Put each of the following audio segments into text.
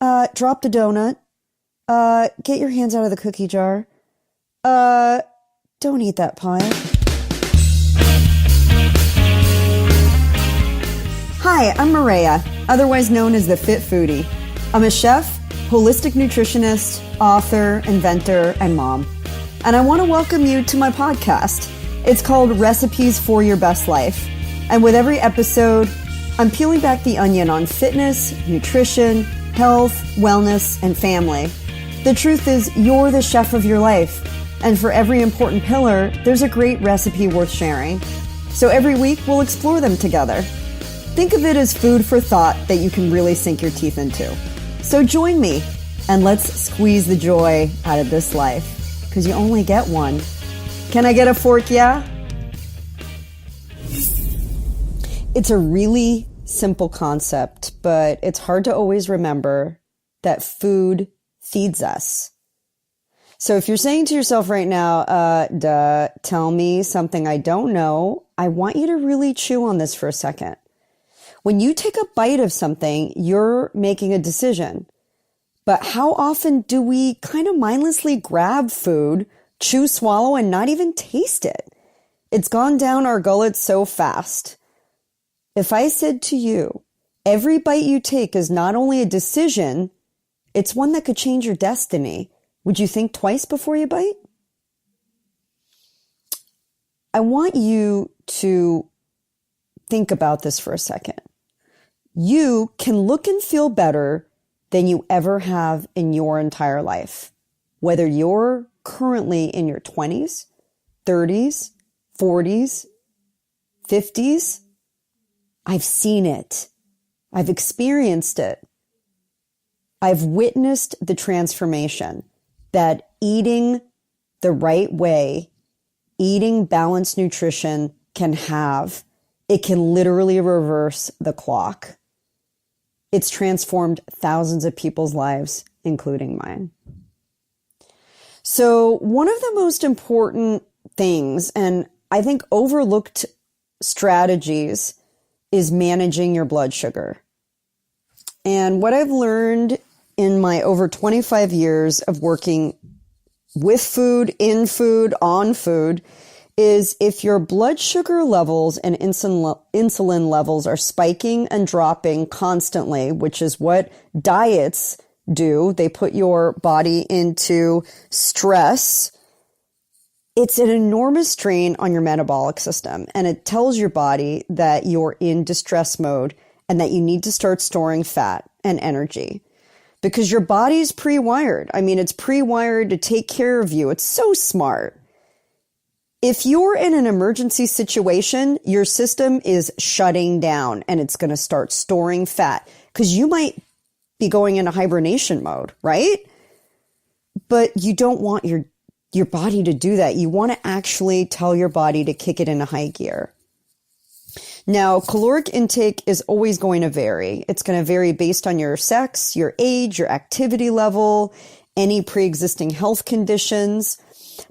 Drop the donut. Get your hands out of the cookie jar. Don't eat that pie. Hi, I'm Mareya, otherwise known as the Fit Foodie. I'm a chef, holistic nutritionist, author, inventor, and mom. And I want to welcome you to my podcast. It's called Recipes for Your Best Life. And with every episode, I'm peeling back the onion on fitness, nutrition, health, wellness, and family. The truth is, you're the chef of your life. And for every important pillar, there's a great recipe worth sharing. So every week, we'll explore them together. Think of it as food for thought that you can really sink your teeth into. So join me, and let's squeeze the joy out of this life, because you only get one. Can I get a fork, yeah? It's a really simple concept, but it's hard to always remember that food feeds us. So if you're saying to yourself right now, tell me something I don't know, I want you to really chew on this for a second. When you take a bite of something, you're making a decision. But how often do we kind of mindlessly grab food, chew, swallow, and not even taste it? It's gone down our gullets so fast. If I said to you, every bite you take is not only a decision, it's one that could change your destiny, would you think twice before you bite? I want you to think about this for a second. You can look and feel better than you ever have in your entire life, whether you're currently in your 20s, 30s, 40s, 50s. I've seen it. I've experienced it. I've witnessed the transformation that eating the right way, eating balanced nutrition can have. It can literally reverse the clock. It's transformed thousands of people's lives, including mine. So one of the most important things, and I think overlooked strategies, is managing your blood sugar. And what I've learned in my over 25 years of working with food, in food, on food, is if your blood sugar levels and insulin levels are spiking and dropping constantly, which is what diets do, they put your body into stress. It's an enormous strain on your metabolic system, and it tells your body that you're in distress mode and that you need to start storing fat and energy because your body's pre-wired. I mean, it's pre-wired to take care of you. It's so smart. If you're in an emergency situation, your system is shutting down and it's going to start storing fat because you might be going into hibernation mode, right? But you don't want your body to do that. You want to actually tell your body to kick it into high gear. Now, caloric intake is always going to vary. It's going to vary based on your sex, your age, your activity level, any pre-existing health conditions.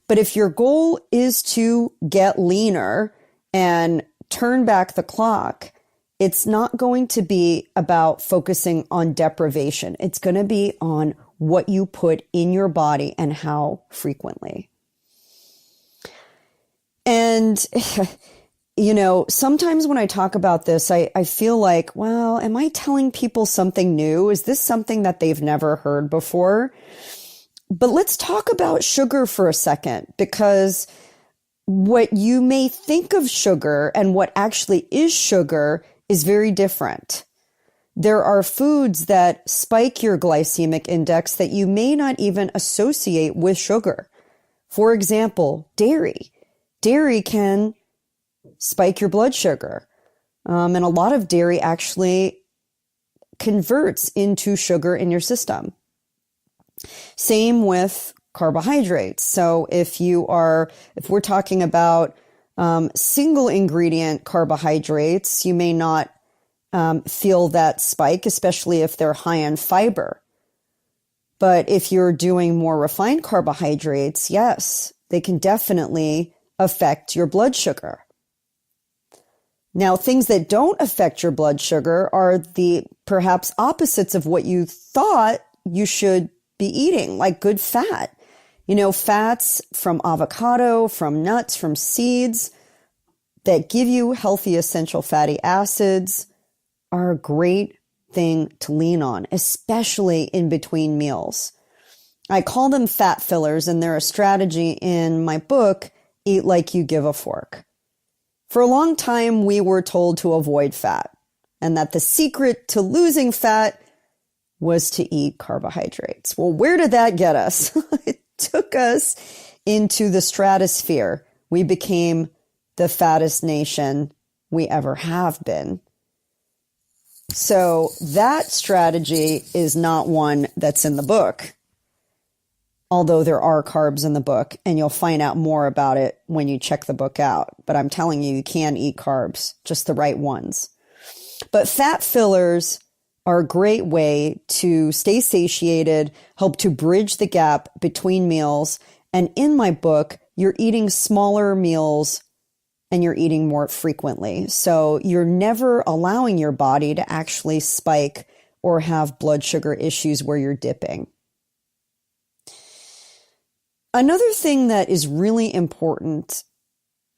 But if your goal is to get leaner and turn back the clock, it's not going to be about focusing on deprivation. It's going to be on what you put in your body and how frequently. And, sometimes when I talk about this, I feel like, well, am I telling people something new? Is this something that they've never heard before? But let's talk about sugar for a second, because what you may think of sugar and what actually is sugar is very different. There are foods that spike your glycemic index that you may not even associate with sugar. For example, dairy. Dairy can spike your blood sugar. And a lot of dairy actually converts into sugar in your system. Same with carbohydrates. So if we're talking about single ingredient carbohydrates, you may not feel that spike, especially if they're high in fiber. But if you're doing more refined carbohydrates, yes, they can definitely affect your blood sugar. Now, things that don't affect your blood sugar are the perhaps opposites of what you thought you should be eating, like good fat. Fats from avocado, from nuts, from seeds that give you healthy essential fatty acids are a great thing to lean on, especially in between meals. I call them fat fillers, and they're a strategy in my book, Eat Like You Give a Fork. For a long time, we were told to avoid fat, and that the secret to losing fat was to eat carbohydrates. Well, where did that get us? It took us into the stratosphere. We became the fattest nation we ever have been. So that strategy is not one that's in the book, although there are carbs in the book, and you'll find out more about it when you check the book out. But I'm telling you, you can eat carbs, just the right ones. But fat fillers are a great way to stay satiated, help to bridge the gap between meals. And in my book, you're eating smaller meals and you're eating more frequently. So you're never allowing your body to actually spike or have blood sugar issues where you're dipping. Another thing that is really important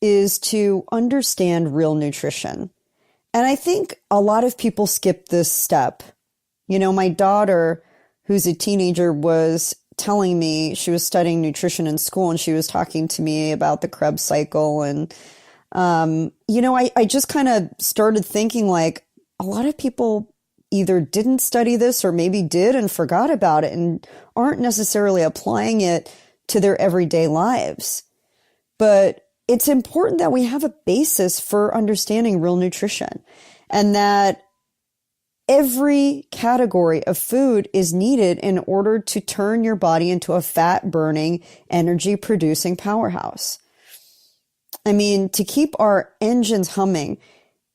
is to understand real nutrition. And I think a lot of people skip this step. My daughter, who's a teenager, was telling me she was studying nutrition in school, and she was talking to me about the Krebs cycle. And, I just kind of started thinking, like, a lot of people either didn't study this or maybe did and forgot about it and aren't necessarily applying it to their everyday lives. But it's important that we have a basis for understanding real nutrition, and that every category of food is needed in order to turn your body into a fat-burning, energy-producing powerhouse. I mean, to keep our engines humming,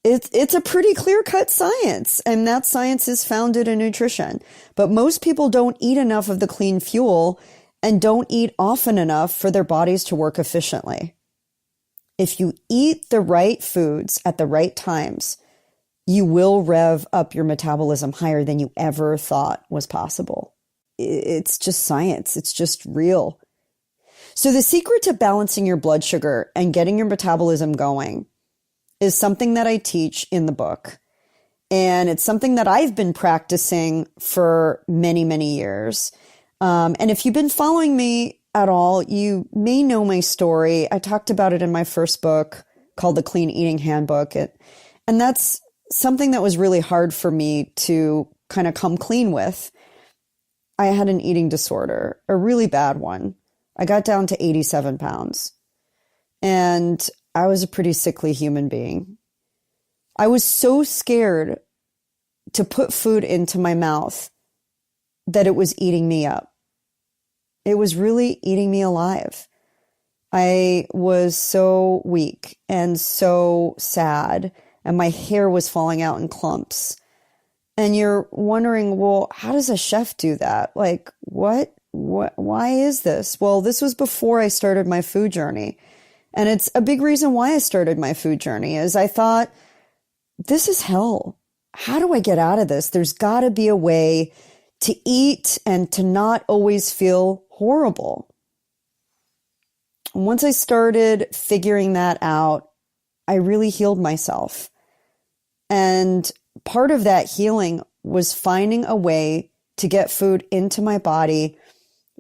it's a pretty clear-cut science, and that science is founded in nutrition. But most people don't eat enough of the clean fuel and don't eat often enough for their bodies to work efficiently. If you eat the right foods at the right times, you will rev up your metabolism higher than you ever thought was possible. It's just science. It's just real. So the secret to balancing your blood sugar and getting your metabolism going is something that I teach in the book. And it's something that I've been practicing for many, many years. And if you've been following me at all, you may know my story. I talked about it in my first book called The Clean Eating Handbook. And that's something that was really hard for me to kind of come clean with. I had an eating disorder, a really bad one. I got down to 87 pounds, and I was a pretty sickly human being. I was so scared to put food into my mouth that it was eating me up. It was really eating me alive. I was so weak and so sad, and my hair was falling out in clumps. And you're wondering, well, how does a chef do that? Like, what, why is this? Well, this was before I started my food journey. And it's a big reason why I started my food journey is I thought, this is hell. How do I get out of this? There's got to be a way to eat and to not always feel horrible. Once I started figuring that out, I really healed myself. And part of that healing was finding a way to get food into my body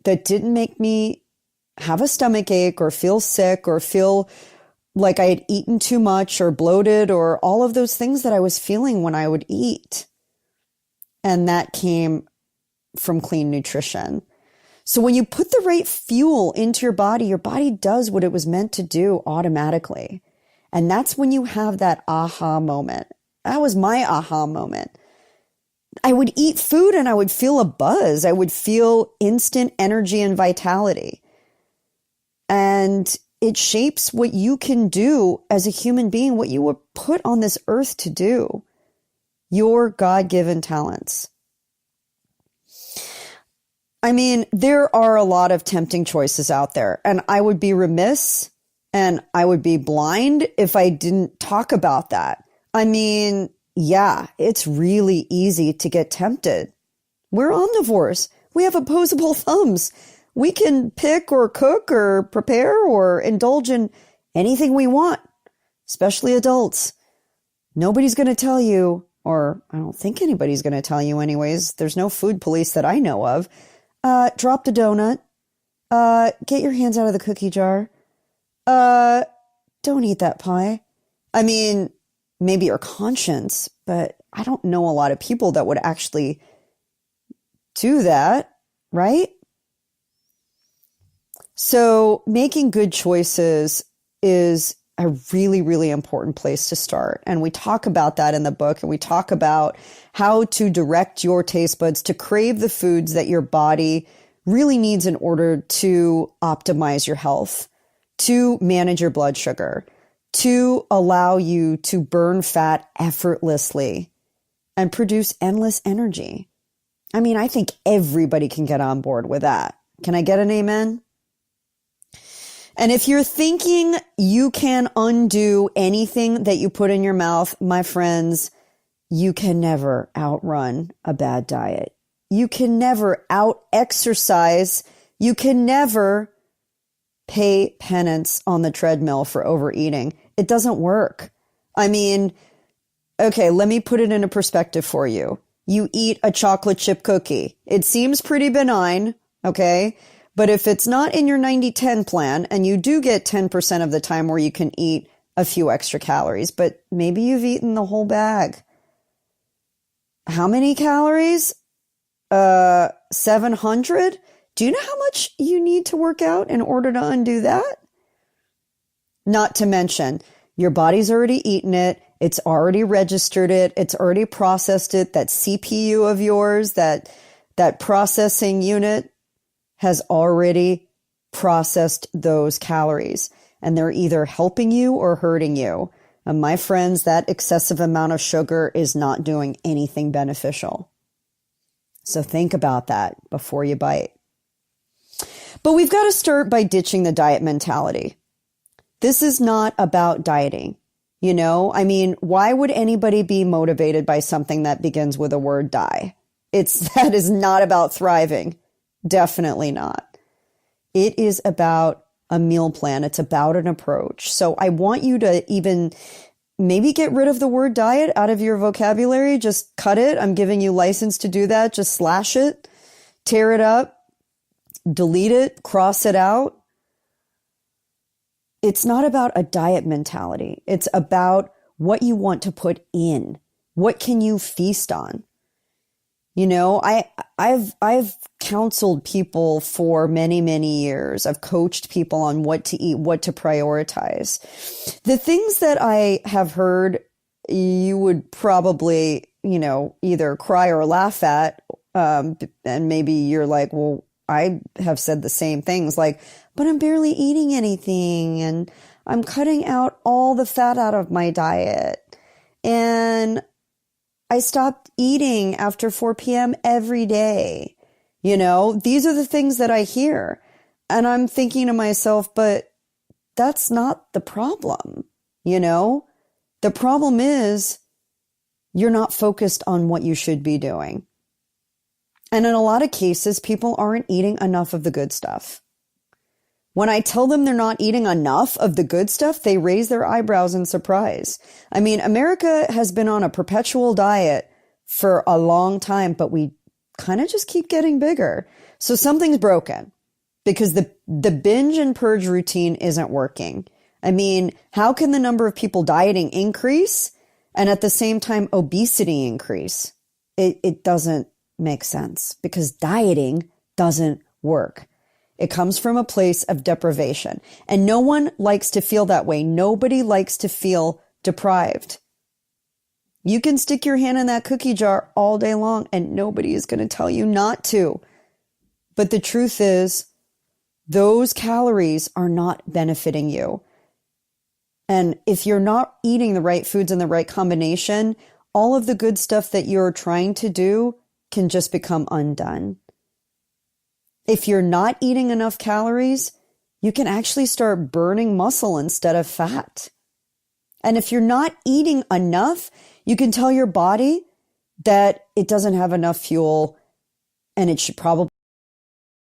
that didn't make me have a stomach ache or feel sick or feel like I had eaten too much or bloated or all of those things that I was feeling when I would eat. And that came from clean nutrition. So when you put the right fuel into your body does what it was meant to do automatically. And that's when you have that aha moment. That was my aha moment. I would eat food and I would feel a buzz. I would feel instant energy and vitality. And it shapes what you can do as a human being, what you were put on this earth to do, your God-given talents. I mean, there are a lot of tempting choices out there, and I would be remiss and I would be blind if I didn't talk about that. I mean, yeah, it's really easy to get tempted. We're omnivores. We have opposable thumbs. We can pick or cook or prepare or indulge in anything we want, especially adults. Nobody's going to tell you, or I don't think anybody's going to tell you anyways. There's no food police that I know of. Drop the donut. Get your hands out of the cookie jar. Don't eat that pie. I mean, maybe your conscience, but I don't know a lot of people that would actually do that, right? So making good choices is a really, really important place to start. And we talk about that in the book, and we talk about how to direct your taste buds to crave the foods that your body really needs in order to optimize your health, to manage your blood sugar, to allow you to burn fat effortlessly and produce endless energy. I mean, I think everybody can get on board with that. Can I get an amen? And if you're thinking you can undo anything that you put in your mouth, my friends, you can never outrun a bad diet. You can never out-exercise. You can never pay penance on the treadmill for overeating. It doesn't work. I mean, okay, let me put it into perspective for you. You eat a chocolate chip cookie. It seems pretty benign, okay? But if it's not in your 90-10 plan, and you do get 10% of the time where you can eat a few extra calories, but maybe you've eaten the whole bag. How many calories? 700? Do you know how much you need to work out in order to undo that? Not to mention, your body's already eaten it. It's already registered it. It's already processed it. That CPU of yours, that processing unit has already processed those calories, and they're either helping you or hurting you. And my friends, that excessive amount of sugar is not doing anything beneficial. So think about that before you bite. But we've got to start by ditching the diet mentality. This is not about dieting. You know, I mean, why would anybody be motivated by something that begins with the word die? That is not about thriving. Definitely not. It is about a meal plan. It's about an approach. So I want you to even maybe get rid of the word diet out of your vocabulary. Just cut it. I'm giving you license to do that. Just slash it, tear it up, delete it, cross it out. It's not about a diet mentality. It's about what you want to put in. What can you feast on? You know, I've counseled people for many, many years. I've coached people on what to eat, what to prioritize. The things that I have heard, you would probably, you know, either cry or laugh at. And maybe you're like, well, I have said the same things, like, but I'm barely eating anything, and I'm cutting out all the fat out of my diet, and I stopped eating after 4 p.m. every day. You know, these are the things that I hear. And I'm thinking to myself, but that's not the problem. You know, the problem is you're not focused on what you should be doing. And in a lot of cases, people aren't eating enough of the good stuff. When I tell them they're not eating enough of the good stuff, they raise their eyebrows in surprise. I mean, America has been on a perpetual diet for a long time, but we kind of just keep getting bigger. So something's broken because the binge and purge routine isn't working. I mean, how can the number of people dieting increase and at the same time obesity increase? It doesn't make sense because dieting doesn't work. It comes from a place of deprivation, and no one likes to feel that way. Nobody likes to feel deprived. You can stick your hand in that cookie jar all day long and nobody is going to tell you not to. But the truth is, those calories are not benefiting you. And if you're not eating the right foods in the right combination, all of the good stuff that you're trying to do can just become undone. If you're not eating enough calories, you can actually start burning muscle instead of fat. And if you're not eating enough, you can tell your body that it doesn't have enough fuel and it should probably